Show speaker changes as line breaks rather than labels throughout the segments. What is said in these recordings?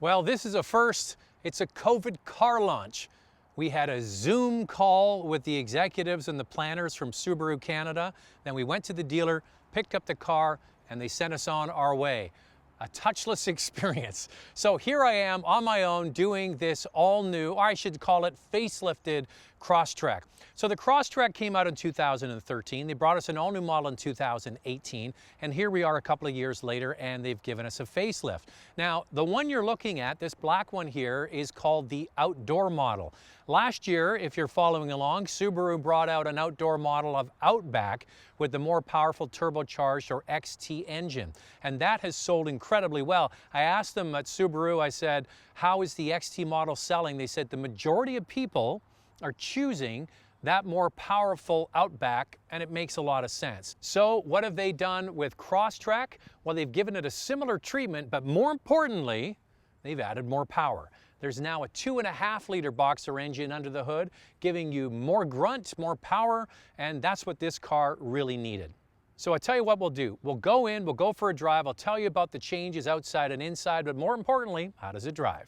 Well, this is a first. It's a COVID car launch. We had a Zoom call with the executives and the planners from Subaru Canada. Then we went to the dealer, picked up the car, and they sent us on our way. A touchless experience. So here I am on my own doing this all new, or I should call it facelifted Crosstrek. So the Crosstrek came out in 2013. They brought us an all new model in 2018. And here we are a couple of years later and they've given us a facelift. Now, the one you're looking at, this black one here, is called the Outdoor model. Last year, if you're following along, Subaru brought out an outdoor model of Outback with the more powerful turbocharged or XT engine. And that has sold incredibly well. I asked them at Subaru, I said, how is the XT model selling? They said the majority of people are choosing that more powerful Outback, and it makes a lot of sense. So what have they done with Crosstrek? Well, they've given it a similar treatment, but more importantly, they've added more power. There's now a 2.5-liter boxer engine under the hood, giving you more grunt, more power, and that's what this car really needed. So I tell you what we'll do. We'll go in, we'll go for a drive, I'll tell you about the changes outside and inside, but more importantly, how does it drive?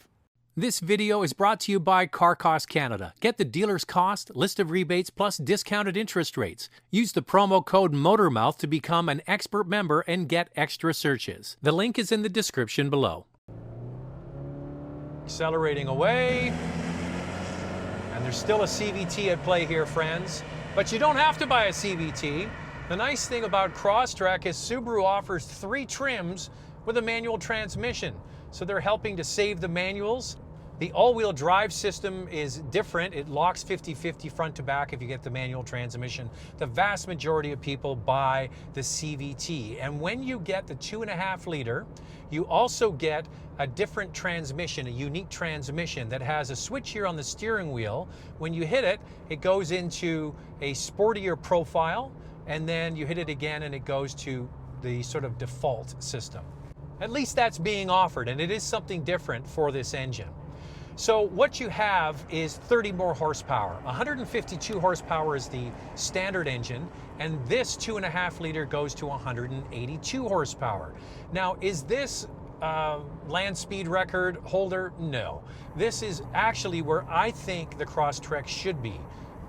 This video is brought to you by Car Cost Canada. Get the dealer's cost, list of rebates, plus discounted interest rates. Use the promo code MOTORMOUTH to become an expert member and get extra searches. The link is in the description below. Accelerating away, and there's still a CVT at play here, friends. But you don't have to buy a CVT. The nice thing about Crosstrek is Subaru offers 3 trims with a manual transmission. So they're helping to save the manuals. The all-wheel drive system is different. It locks 50-50 front to back if you get the manual transmission. The vast majority of people buy the CVT. And when you get the 2.5-liter, you also get a different transmission, a unique transmission that has a switch here on the steering wheel. When you hit it, it goes into a sportier profile, and then you hit it again and it goes to the sort of default system. At least that's being offered, and it is something different for this engine. So what you have is 30 more horsepower. 152 horsepower is the standard engine, and this 2.5-liter goes to 182 horsepower. Now, is this land speed record holder? No. This is actually where I think the Crosstrek should be.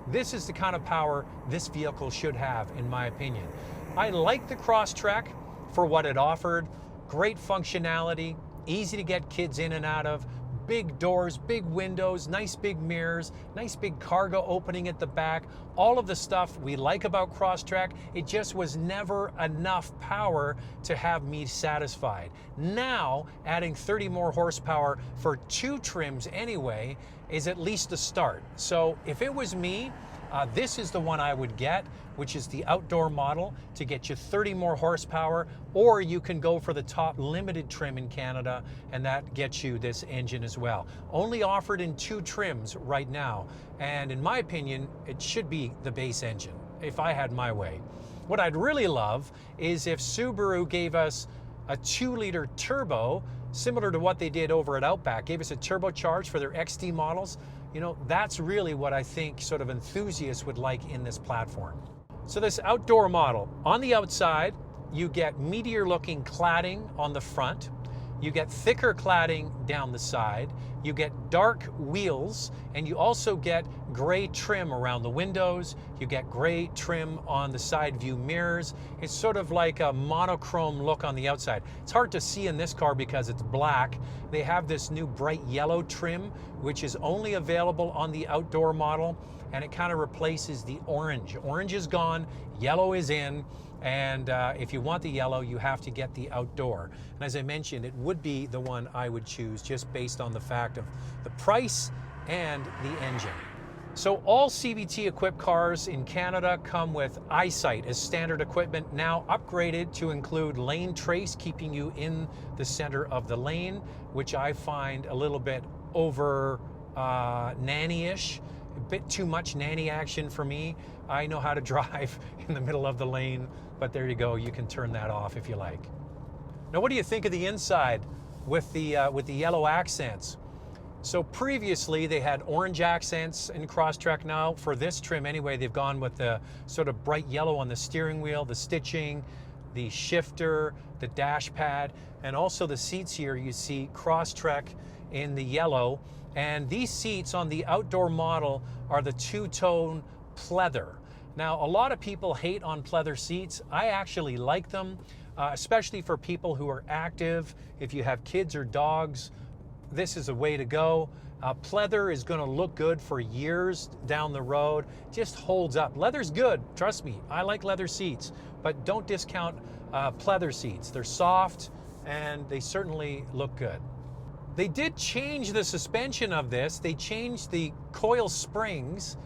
This is the kind of power this vehicle should have, in my opinion. I like the Crosstrek for what it offered. Great functionality, easy to get kids in and out of, big doors, big windows, nice big mirrors, nice big cargo opening at the back, all of the stuff we like about Crosstrek. It just was never enough power to have me satisfied. Now, adding 30 more horsepower for 2 trims anyway is at least a start. So if it was me, this is the one I would get, which is the Outdoor model, to get you 30 more horsepower, or you can go for the top limited trim in Canada, and that gets you this engine as well. Only offered in 2 trims right now, and in my opinion, it should be the base engine, if I had my way. What I'd really love is if Subaru gave us a 2-liter turbo, similar to what they did over at Outback, gave us a turbocharge for their XT models. You know, that's really what I think sort of enthusiasts would like in this platform. So this Outdoor model, on the outside, you get meteor-looking cladding on the front. You get thicker cladding down the side. You get dark wheels, and you also get gray trim around the windows. You get gray trim on the side view mirrors. It's sort of like a monochrome look on the outside. It's hard to see in this car because it's black. They have this new bright yellow trim, which is only available on the Outdoor model, and it kind of replaces the orange. Orange is gone, yellow is in. And if you want the yellow, you have to get the Outdoor. And as I mentioned, it would be the one I would choose just based on the fact of the price and the engine. So all CVT equipped cars in Canada come with Eyesight as standard equipment, now upgraded to include lane trace, keeping you in the center of the lane, which I find a little bit over nanny-ish. A bit too much nanny action for me. I know how to drive in the middle of the lane, but there you go, you can turn that off if you like. Now, what do you think of the inside with the yellow accents? So previously they had orange accents in Crosstrek. Now for this trim anyway, they've gone with the sort of bright yellow on the steering wheel, the stitching, the shifter, the dash pad, and also the seats here. You see Crosstrek in the yellow. And these seats on the outdoor model are the two-tone pleather. Now, a lot of people hate on pleather seats. I actually like them, especially for people who are active. If you have kids or dogs, this is a way to go. Pleather is going to look good for years down the road. Just holds up. Leather's good, trust me. I like leather seats, but don't discount pleather seats. They're soft and they certainly look good. They did change the suspension of this. They changed the coil springs.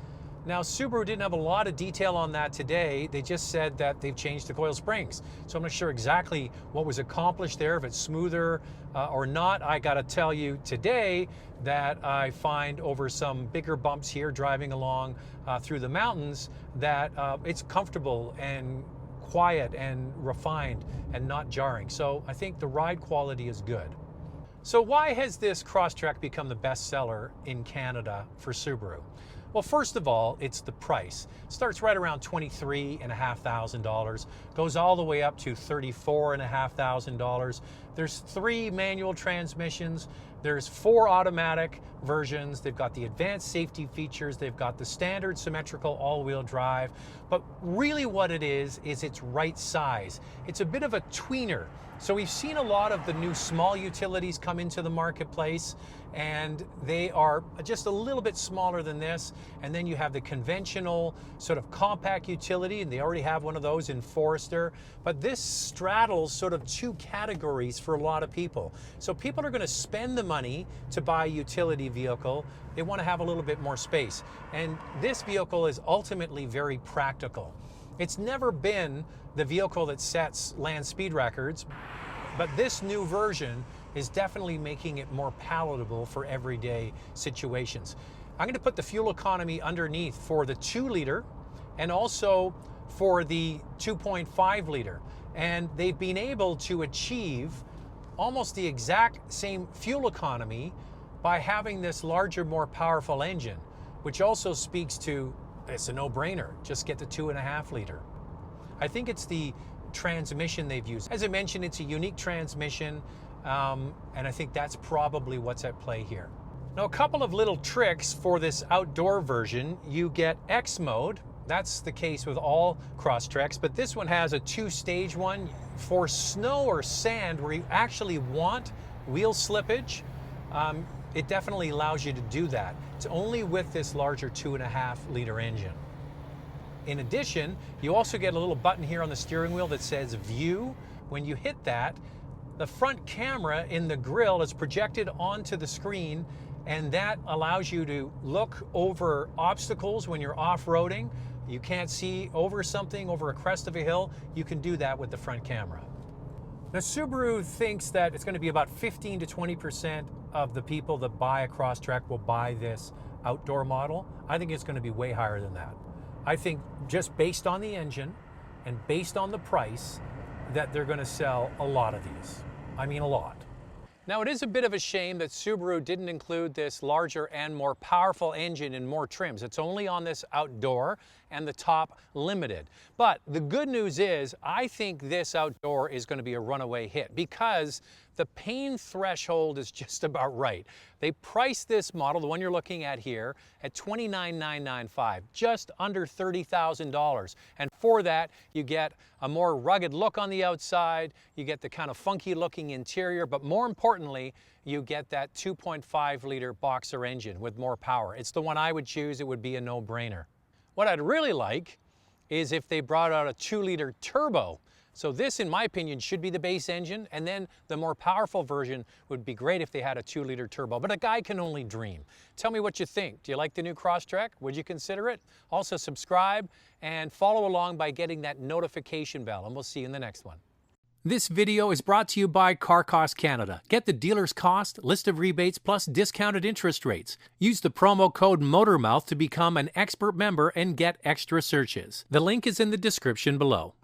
Now, Subaru didn't have a lot of detail on that today. They just said that they've changed the coil springs. So I'm not sure exactly what was accomplished there, if it's smoother or not. I gotta tell you today that I find over some bigger bumps here driving along through the mountains that it's comfortable and quiet and refined and not jarring. So I think the ride quality is good. So why has this Crosstrek become the best seller in Canada for Subaru? Well, first of all, it's the price. It starts right around $23,500, goes all the way up to $34,500. There's 3 manual transmissions. There's 4 automatic versions. They've got the advanced safety features. They've got the standard symmetrical all-wheel drive. But really what it is it's right size. It's a bit of a tweener. So we've seen a lot of the new small utilities come into the marketplace, and they are just a little bit smaller than this. And then you have the conventional sort of compact utility, and they already have one of those in Forester. But this straddles sort of 2 categories for a lot of people. So people are going to spend the money to buy a utility vehicle. They want to have a little bit more space. And this vehicle is ultimately very practical. It's never been the vehicle that sets land speed records, but this new version is definitely making it more palatable for everyday situations. I'm going to put the fuel economy underneath for the 2-liter and also for the 2.5-liter. And they've been able to achieve almost the exact same fuel economy by having this larger, more powerful engine, which also speaks to it's a no-brainer. Just get the 2.5-liter. I think it's the transmission they've used. As I mentioned, it's a unique transmission, and I think that's probably what's at play here. Now, a couple of little tricks for this outdoor version. You get X mode. That's the case with all Crosstreks, but this one has a 2-stage one for snow or sand where you actually want wheel slippage. It definitely allows you to do that. It's only with this larger 2.5-liter engine. In addition, you also get a little button here on the steering wheel that says View. When you hit that, the front camera in the grille is projected onto the screen, and that allows you to look over obstacles when you're off-roading. You can't see over something, over a crest of a hill. You can do that with the front camera. Now, Subaru thinks that it's going to be about 15 to 20% of the people that buy a Crosstrek will buy this outdoor model. I think it's going to be way higher than that. I think just based on the engine and based on the price that they're going to sell a lot of these. I mean, a lot. Now, it is a bit of a shame that Subaru didn't include this larger and more powerful engine in more trims. It's only on this outdoor and the top limited. But the good news is, I think this outdoor is going to be a runaway hit because the pain threshold is just about right. They priced this model, the one you're looking at here, at $29,995, just under $30,000. And for that, you get a more rugged look on the outside, you get the kind of funky looking interior, but more importantly, you get that 2.5-liter boxer engine with more power. It's the one I would choose. It would be a no-brainer. What I'd really like is if they brought out a 2-liter turbo. So this, in my opinion, should be the base engine, and then the more powerful version would be great if they had a 2-liter turbo, but a guy can only dream. Tell me what you think. Do you like the new Crosstrek? Would you consider it? Also subscribe and follow along by getting that notification bell, and we'll see you in the next one. This video is brought to you by Car Cost Canada. Get the dealer's cost, list of rebates, plus discounted interest rates. Use the promo code MOTORMOUTH to become an expert member and get extra searches. The link is in the description below.